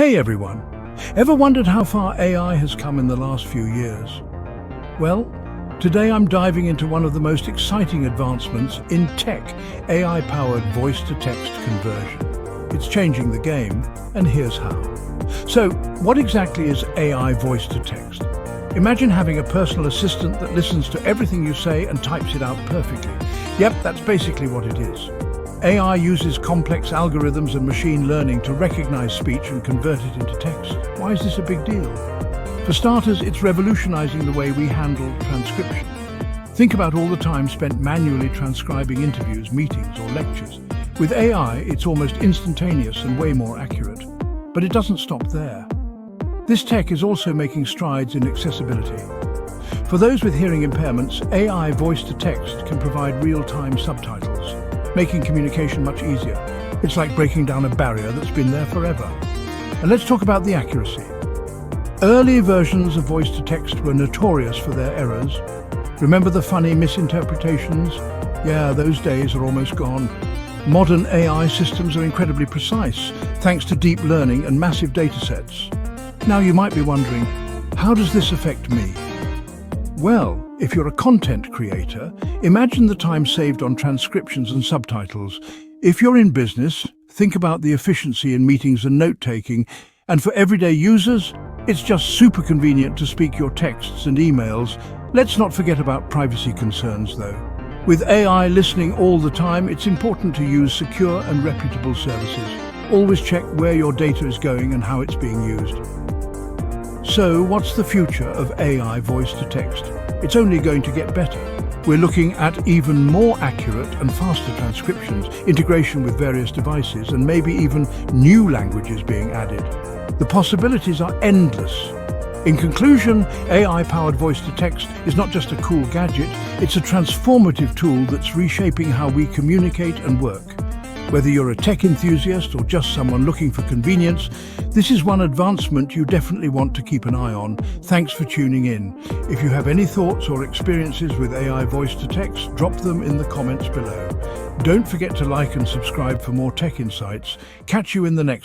Hey everyone! Ever wondered how far AI has come in the last few years? Well, today I'm diving into one of the most exciting advancements in tech, AI-powered voice-to-text conversion. It's changing the game, and here's how. So, what exactly is AI voice-to-text? Imagine having a personal assistant that listens to everything you say and types it out perfectly. Yep, that's basically what it is. AI uses complex algorithms and machine learning to recognize speech and convert it into text. Why is this a big deal? For starters, it's revolutionizing the way we handle transcription. Think about all the time spent manually transcribing interviews, meetings, or lectures. With AI, it's almost instantaneous and way more accurate. But it doesn't stop there. This tech is also making strides in accessibility. For those with hearing impairments, AI voice-to-text can provide real-time subtitles, making communication much easier. It's like breaking down a barrier that's been there forever. And let's talk about the accuracy. Early versions of voice-to-text were notorious for their errors. Remember the funny misinterpretations? Yeah, those days are almost gone. Modern AI systems are incredibly precise, thanks to deep learning and massive datasets. Now you might be wondering, how does this affect me? Well, if you're a content creator, imagine the time saved on transcriptions and subtitles. If you're in business, think about the efficiency in meetings and note-taking. And for everyday users, it's just super convenient to speak your texts and emails. Let's not forget about privacy concerns, though. With AI listening all the time, it's important to use secure and reputable services. Always check where your data is going and how it's being used. So, what's the future of AI voice-to-text? It's only going to get better. We're looking at even more accurate and faster transcriptions, integration with various devices, and maybe even new languages being added. The possibilities are endless. In conclusion, AI-powered voice-to-text is not just a cool gadget, it's a transformative tool that's reshaping how we communicate and work. Whether you're a tech enthusiast or just someone looking for convenience, this is one advancement you definitely want to keep an eye on. Thanks for tuning in. If you have any thoughts or experiences with AI voice-to-text, drop them in the comments below. Don't forget to like and subscribe for more tech insights. Catch you in the next